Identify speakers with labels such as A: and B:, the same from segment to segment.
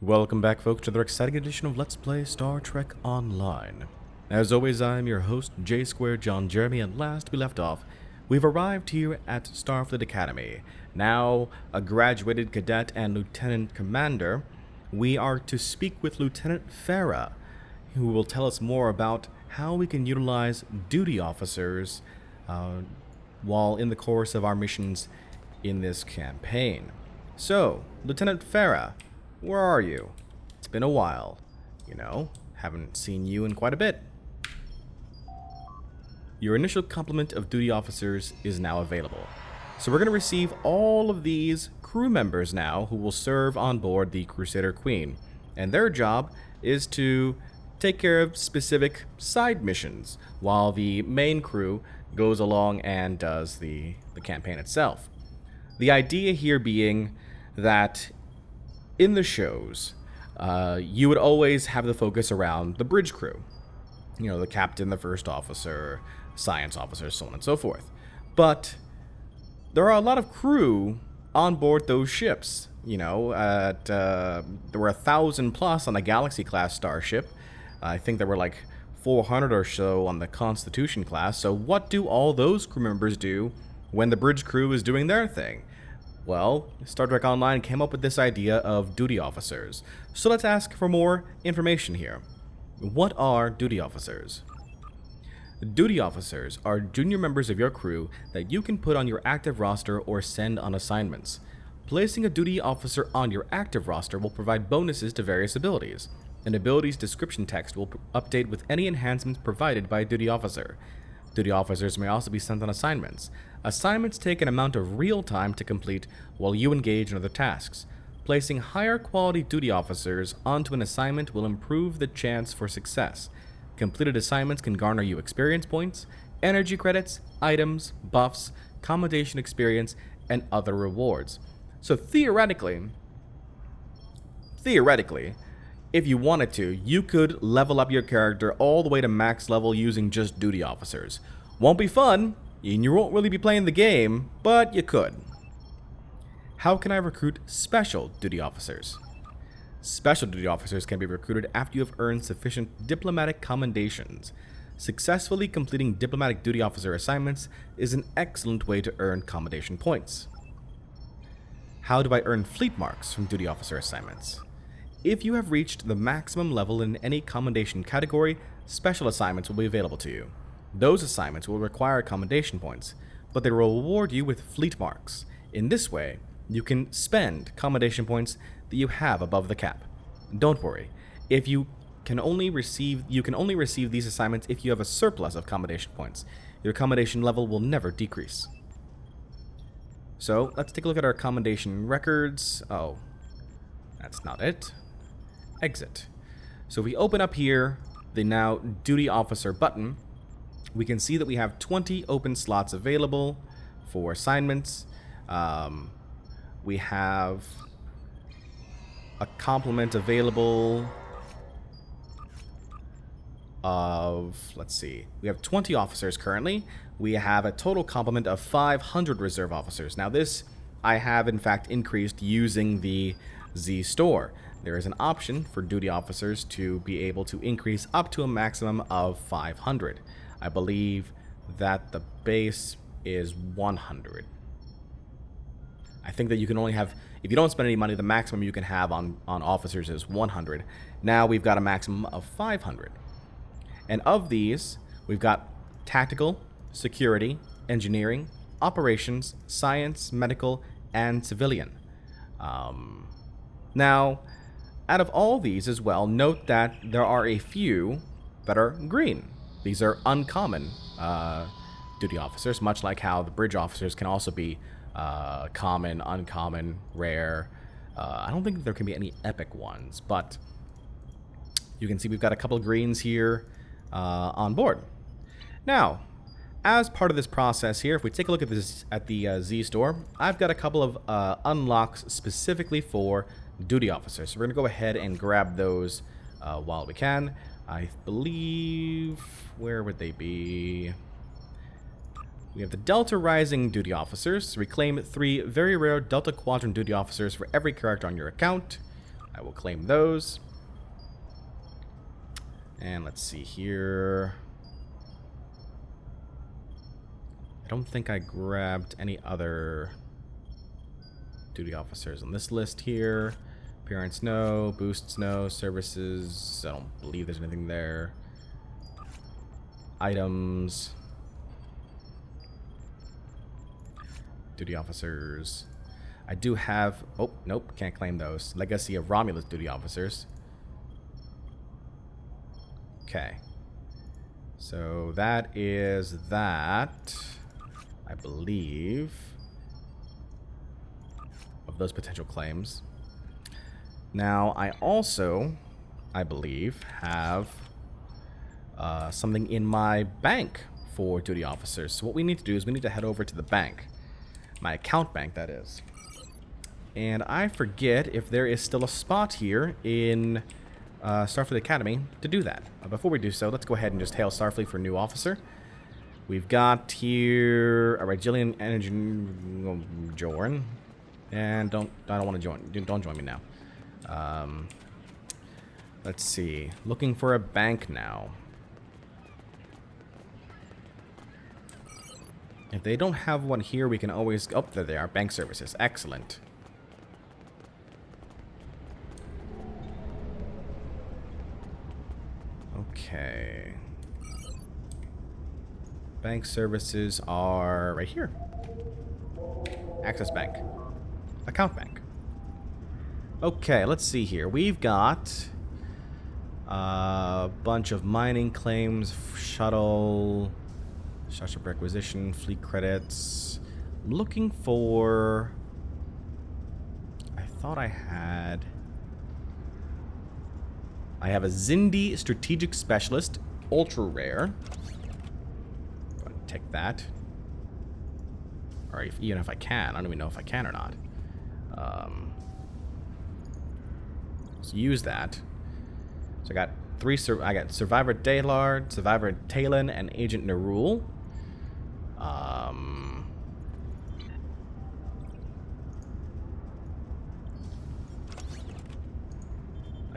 A: Welcome back, folks, to another exciting edition of Let's Play Star Trek Online. As always, I'm your host, J Square John Jeremy, and last we left off, we've arrived here at Starfleet Academy. Now a graduated cadet and lieutenant commander, we are to speak with Lieutenant Farah, who will tell us more about how we can utilize duty officers while in the course of our missions in this campaign. So, Lieutenant Farah, where are you? It's been a while. Haven't seen you in quite a bit. Your initial complement of duty officers is now available. So we're going to receive all of these crew members now who will serve on board the Crusader Queen. And their job is to take care of specific side missions while the main crew goes along and does the campaign itself. The idea here being that in the shows, you would always have the focus around the bridge crew. The captain, the first officer, science officers, so on and so forth. But there are a lot of crew on board those ships. There were 1,000 plus on the Galaxy class starship. I think there were like 400 or so on the Constitution class. So what do all those crew members do when the bridge crew is doing their thing? Well, Star Trek Online came up with this idea of duty officers. So let's ask for more information here. What are duty officers? Duty officers are junior members of your crew that you can put on your active roster or send on assignments. Placing a duty officer on your active roster will provide bonuses to various abilities. An ability's description text will update with any enhancements provided by a duty officer. Duty officers may also be sent on assignments. Assignments take an amount of real time to complete while you engage in other tasks. Placing higher quality duty officers onto an assignment will improve the chance for success. Completed assignments can garner you experience points, energy credits, items, buffs, commendation experience, and other rewards. So theoretically, if you wanted to, you could level up your character all the way to max level using just duty officers. Won't be fun, and you won't really be playing the game, but you could. How can I recruit special duty officers? Special duty officers can be recruited after you have earned sufficient diplomatic commendations. Successfully completing diplomatic duty officer assignments is an excellent way to earn commendation points. How do I earn fleet marks from duty officer assignments? If you have reached the maximum level in any commendation category, special assignments will be available to you. Those assignments will require commendation points, but they will reward you with fleet marks. In this way, you can spend commendation points that you have above the cap. Don't worry, if you can only receive these assignments if you have a surplus of commendation points. Your commendation level will never decrease. So let's take a look at our commendation records. Oh, that's not it. Exit. So if we open up here the now duty officer button, we can see that we have 20 open slots available for assignments. We have a complement available of, let's see, we have 20 officers currently. We have a total complement of 500 reserve officers. Now this I have in fact increased using the Z store. There is an option for duty officers to be able to increase up to a maximum of 500. I believe that the base is 100. I think that you can only have, if you don't spend any money, the maximum you can have on officers is 100. Now we've got a maximum of 500. And of these, we've got tactical, security, engineering, operations, science, medical, and civilian. Now, out of all these as well, note that there are a few that are green. These are uncommon duty officers, much like how the bridge officers can also be common, uncommon, rare. I don't think there can be any epic ones, but you can see we've got a couple of greens here on board. Now, as part of this process here, if we take a look at this at the Z store, I've got a couple of unlocks specifically for duty officers. So we're going to go ahead and grab those while we can. I believe, where would they be? We have the Delta Rising duty officers. Reclaim 3 very rare Delta Quadrant duty officers for every character on your account. I will claim those. And let's see here. I don't think I grabbed any other duty officers on this list here. Appearance, no. Boosts, no. Services, I don't believe there's anything there. Items. Duty officers. I do have... Oh, nope. Can't claim those. Legacy of Romulus duty officers. Okay. So that is that, I believe, of those potential claims. Now, I also, I believe, have something in my bank for duty officers. So what we need to do is we need to head over to the bank. My account bank, that is. And I forget if there is still a spot here in Starfleet Academy to do that. Before we do so, let's go ahead and just hail Starfleet for a new officer. We've got here a Jillian Energy Jorn. And I don't want to join. Don't join me now. Let's see. Looking for a bank now. If they don't have one here, we can always... Oh, there they are. Bank services. Excellent. Okay. Bank services are right here. Access Bank. Account Bank. Okay, let's see here. We've got a bunch of mining claims, shuttle requisition, fleet credits. I'm looking for... I thought I had a Xindi Strategic Specialist, ultra rare. Go ahead and take that. Or even if I can. I don't even know if I can or not. Let's use that. So I got I got Survivor Daylard, Survivor Talon, and Agent Nerul. I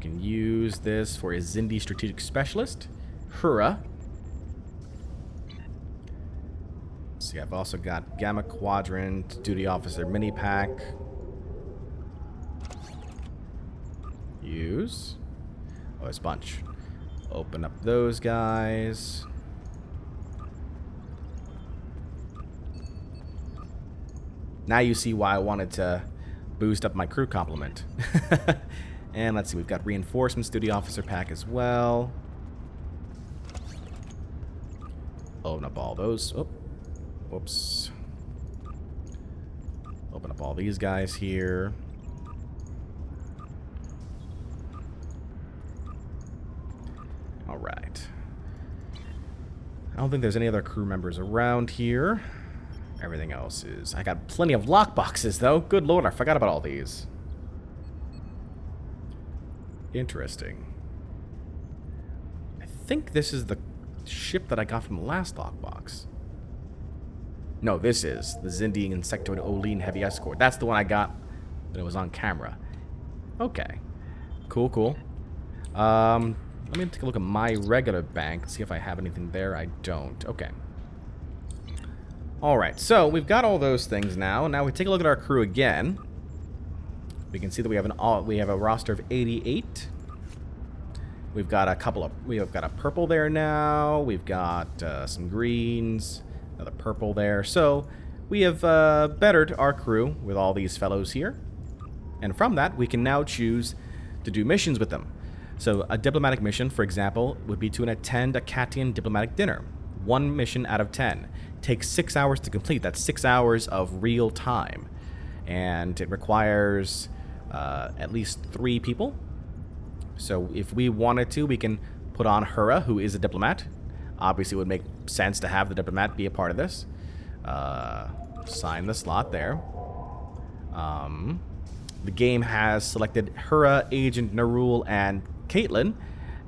A: can use this for a Xindi Strategic Specialist. Hurrah. See, I've also got Gamma Quadrant, Duty Officer Mini Pack. Use. Oh, there's a bunch. Open up those guys. Now you see why I wanted to boost up my crew complement. And let's see, we've got Reinforcements Duty Officer Pack as well. Open up all those. Oh, whoops. Open up all these guys here. All right. I don't think there's any other crew members around here. Everything else is... I got plenty of lockboxes, though. Good lord, I forgot about all these. Interesting. I think this is the ship that I got from the last lockbox. No, this is the Xindi Insectoid Olean Heavy Escort. That's the one I got when it was on camera. Okay. Cool, cool. Let me take a look at my regular bank, see if I have anything there. I don't. Okay. Alright, so we've got all those things now. Now we take a look at our crew again. We can see that we have a roster of 88. We've got we've got a purple there now. We've got some greens, another purple there. So we have bettered our crew with all these fellows here. And from that, we can now choose to do missions with them. So a diplomatic mission, for example, would be to attend a Katian diplomatic dinner. 1 mission out of 10. Takes 6 hours to complete. That's 6 hours of real time. And it requires at least 3 people. So if we wanted to, we can put on Hura, who is a diplomat. Obviously, it would make sense to have the diplomat be a part of this. Sign the slot there. The game has selected Hura, Agent Nerul, and Caitlin,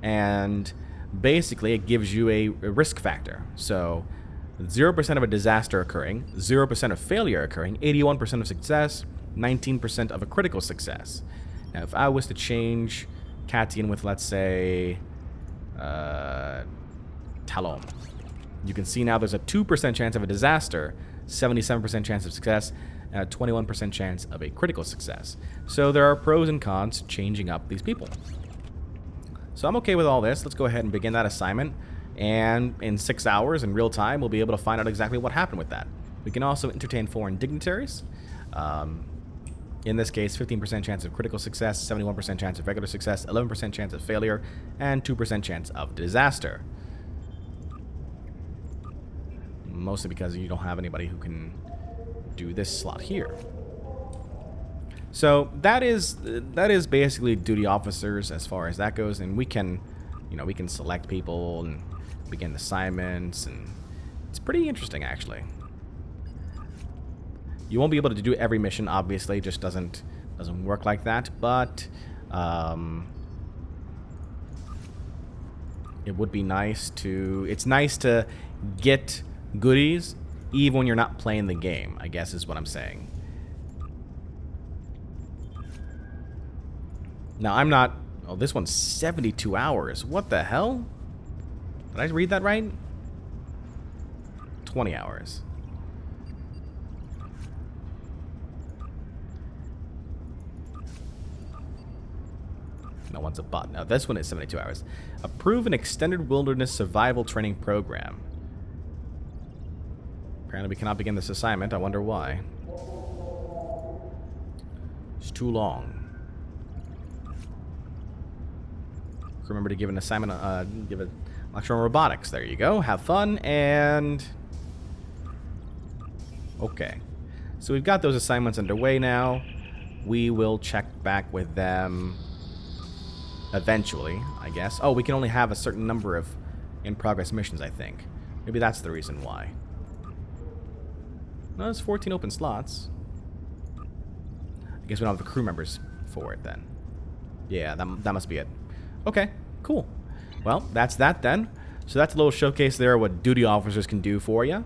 A: and basically it gives you a risk factor. So 0% of a disaster occurring, 0% of failure occurring, 81% of success, 19% of a critical success. Now, if I was to change Catian with, let's say, Talon, you can see now there's a 2% chance of a disaster, 77% chance of success, and a 21% chance of a critical success. So there are pros and cons to changing up these people. So I'm okay with all this. Let's go ahead and begin that assignment. And in 6 hours in real time, we'll be able to find out exactly what happened with that. We can also entertain foreign dignitaries. In this case, 15% chance of critical success, 71% chance of regular success, 11% chance of failure, and 2% chance of disaster. Mostly because you don't have anybody who can do this slot here. So that is basically duty officers as far as that goes, and we can, we can select people and begin assignments, and it's pretty interesting actually. You won't be able to do every mission, obviously. It just doesn't work like that. But it would be nice to. It's nice to get goodies even when you're not playing the game, I guess is what I'm saying. Now I'm not. Oh, this one's 72 hours. What the hell? Did I read that right? 20 hours. No one's a bot. Now this one is 72 hours. Approve an extended wilderness survival training program. Apparently we cannot begin this assignment. I wonder why. It's too long. Remember to give an assignment, give a lecture on robotics. There you go. Have fun and... Okay. So we've got those assignments underway now. We will check back with them eventually, I guess. Oh, we can only have a certain number of in-progress missions, I think. Maybe that's the reason why. No, there's 14 open slots. I guess we don't have the crew members for it then. Yeah, that must be it. Okay, cool. Well, that's that then. So that's a little showcase there of what duty officers can do for you. I'm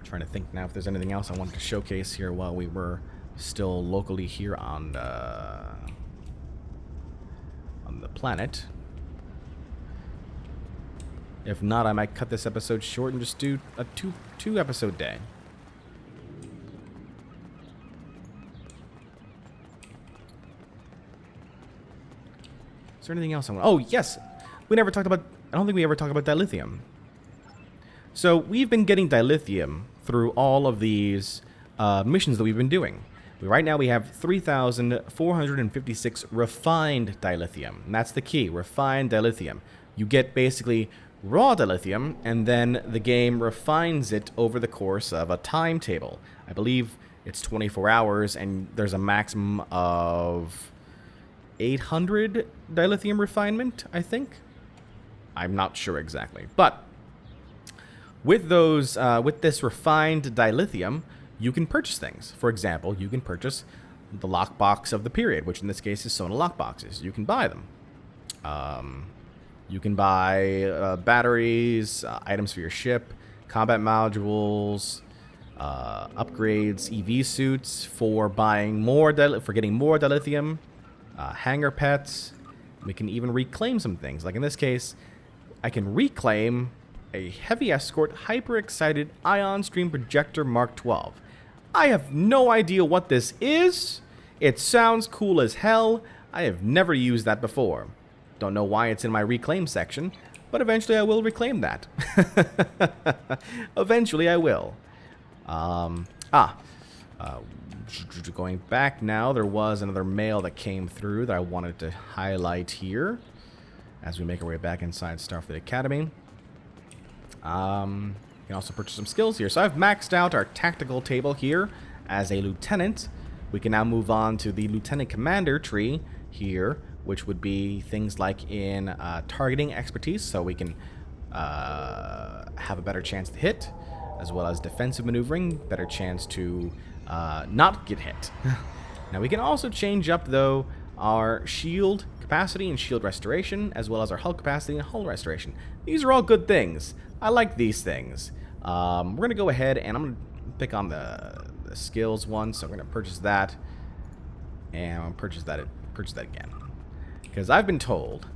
A: trying to think now if there's anything else I wanted to showcase here while we were still locally here on the planet. If not, I might cut this episode short and just do a two episode day. Is there anything else I want? Oh, yes! We never talked about... I don't think we ever talked about dilithium. So, we've been getting dilithium through all of these missions that we've been doing. Right now we have 3,456 refined dilithium. And that's the key, refined dilithium. You get basically raw dilithium, and then the game refines it over the course of a timetable. I believe it's 24 hours, and there's a maximum of 800 dilithium refinement, I think. I'm not sure exactly. But with those, with this refined dilithium, you can purchase things. For example, you can purchase the lockbox of the period, which in this case is Sona lockboxes. You can buy them. You can buy batteries, items for your ship, combat modules, upgrades, EV suits for buying more, for getting more dilithium, hangar pets. We can even reclaim some things. Like in this case, I can reclaim a heavy escort hyper-excited ion stream projector Mark 12. I have no idea what this is. It sounds cool as hell. I have never used that before. Don't know why it's in my reclaim section, but eventually I will reclaim that. Eventually I will. Going back now, there was another mail that came through that I wanted to highlight here as we make our way back inside Starfleet Academy. You can also purchase some skills here. So I've maxed out our tactical table here as a lieutenant. We can now move on to the lieutenant commander tree here, which would be things like in targeting expertise, so we can have a better chance to hit, as well as defensive maneuvering, better chance to not get hit. Now we can also change up, though, our shield capacity and shield restoration, as well as our hull capacity and hull restoration. These are all good things. I like these things. We're going to go ahead and I'm going to pick on the skills one, so we're going to purchase that. And I'll purchase that again. Because I've been told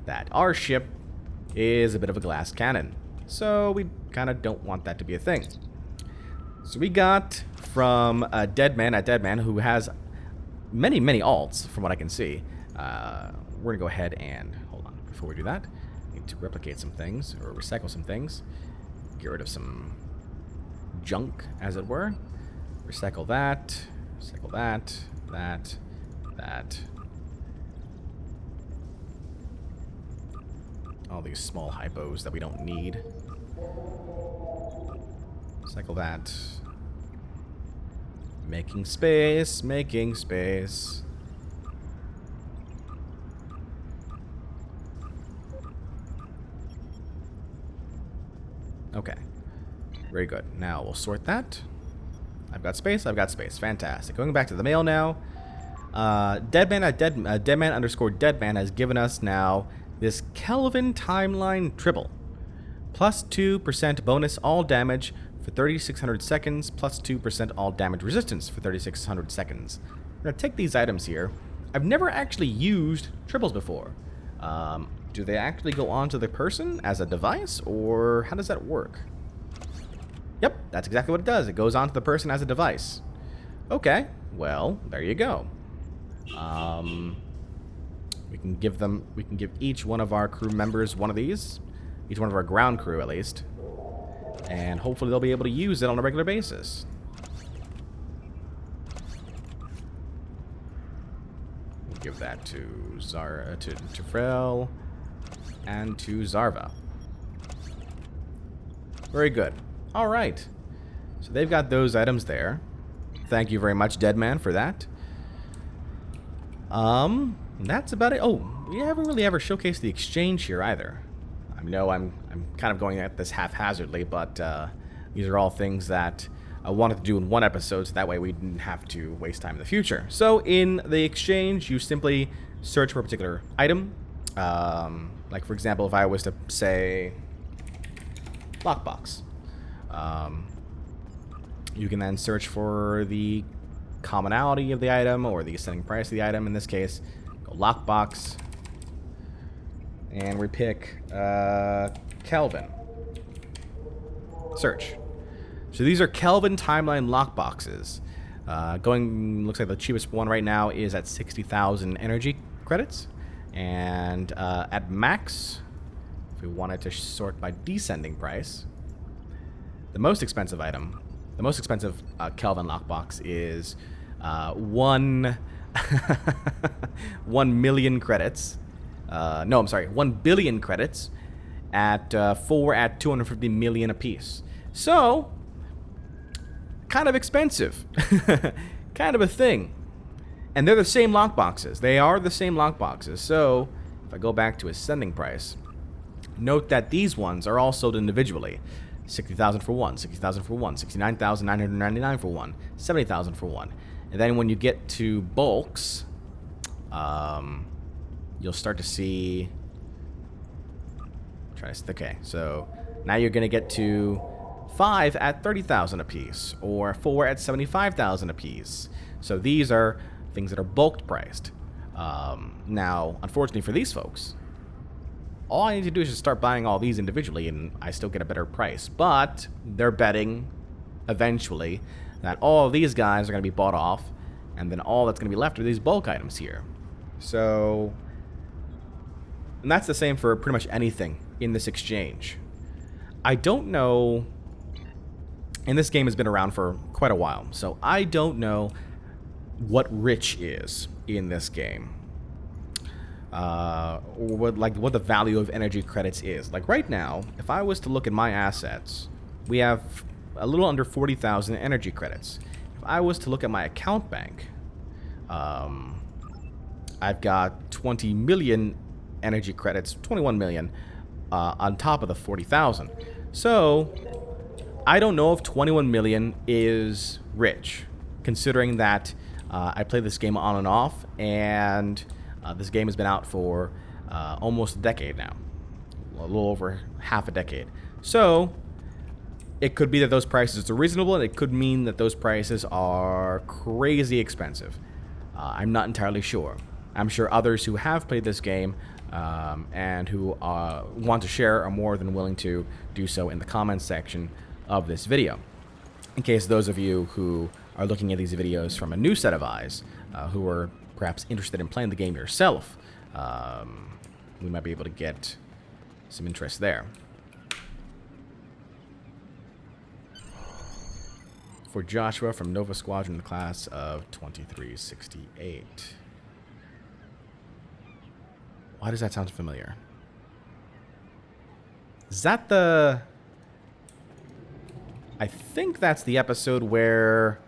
A: that our ship is a bit of a glass cannon. So we kind of don't want that to be a thing. So we got from a Deadman who has many alts from what I can see. We're going to go ahead and, hold on, before we do that, I need to replicate some things, or recycle some things. Get rid of some junk, as it were. Recycle that, that. All these small hypos that we don't need. Recycle that. Making space. Okay. Very good. Now we'll sort that. I've got space. Fantastic. Going back to the mail now. Deadman underscore Deadman has given us now this Kelvin Timeline Triple. Plus 2% bonus all damage for 3,600 seconds, plus 2% all damage resistance for 3,600 seconds. I'm going to take these items here. I've never actually used triples before. Do they actually go onto the person as a device, or how does that work? Yep, that's exactly what it does. It goes onto the person as a device. Okay, well, there you go. We can give each one of our crew members one of these. Each one of our ground crew, at least. And hopefully they'll be able to use it on a regular basis. We'll give that to Frel and to Zarva. Very good. All right. So they've got those items there. Thank you very much, Deadman, for that. That's about it. Oh, we haven't really ever showcased the exchange here either. I know I'm kind of going at this haphazardly, but these are all things that I wanted to do in one episode, so that way we didn't have to waste time in the future. So in the exchange, you simply search for a particular item. Like, for example, if I was to say lockbox, you can then search for the commonality of the item or the ascending price of the item. In this case, go lockbox, and we pick Kelvin. Search. So these are Kelvin Timeline lockboxes. Looks like the cheapest one right now is at 60,000 energy credits. And at max, if we wanted to sort by descending price, the most expensive item, the most expensive Kelvin lockbox is 1 million credits. No, I'm sorry, 1 billion credits at 4 at 250 million apiece. So, kind of expensive. Kind of a thing. And they're the same lockboxes. They are the same lockboxes. So, if I go back to ascending price, note that these ones are all sold individually. 60,000 for one, 60,000 for one, 69,999 for one, 70,000 for one. And then when you get to bulks, you'll start to see... Okay, so now you're going to get to 5 at 30,000 apiece, or 4 at 75,000 apiece. So these are things that are bulk priced. Now, unfortunately for these folks, all I need to do is just start buying all these individually, and I still get a better price. But they're betting, eventually, that all of these guys are going to be bought off, and then all that's going to be left are these bulk items here. So, and that's the same for pretty much anything in this exchange. I don't know, and this game has been around for quite a while, so I don't know what rich is in this game. Or what the value of energy credits is. Like right now, if I was to look at my assets, we have a little under 40,000 energy credits. If I was to look at my account bank, I've got 20 million energy credits, 21 million, on top of the 40,000. So, I don't know if 21 million is rich, considering that I play this game on and off, and this game has been out for almost a decade now. A little over half a decade. So, it could be that those prices are reasonable, and it could mean that those prices are crazy expensive. I'm not entirely sure. I'm sure others who have played this game and who want to share are more than willing to do so in the comments section of this video. In case those of you who are looking at these videos from a new set of eyes, who are perhaps interested in playing the game yourself, we might be able to get some interest there. For Joshua from Nova Squadron, the class of 2368. Why does that sound familiar? Is that the... I think that's the episode where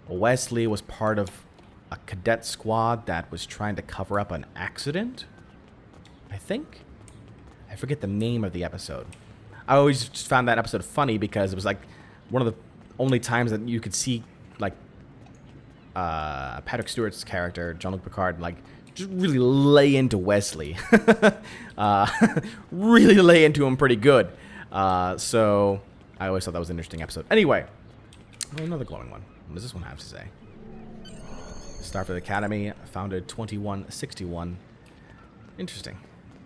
A: Wesley was part of a cadet squad that was trying to cover up an accident? I think? I forget the name of the episode. I always just found that episode funny because it was like one of the only times that you could see like Patrick Stewart's character, Jean-Luc Picard, like just really lay into Wesley. Really lay into him pretty good. So I always thought that was an interesting episode. Anyway, another glowing one. What does this one have to say? Starfleet Academy, founded 2161. Interesting.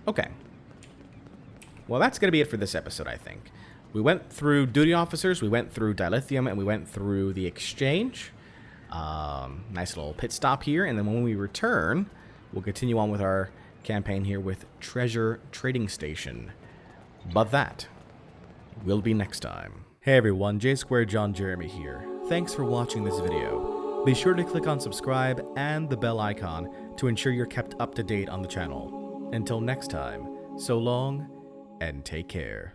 A: Okay. Well, that's going to be it for this episode, I think. We went through duty officers, we went through Dilithium, and we went through the exchange. Nice little pit stop here, and then when we return, we'll continue on with our campaign here with Treasure Trading Station. But that will be next time. Hey everyone, J Square John Jeremy here. Thanks for watching this video. Be sure to click on subscribe and the bell icon to ensure you're kept up to date on the channel. Until next time, so long and take care.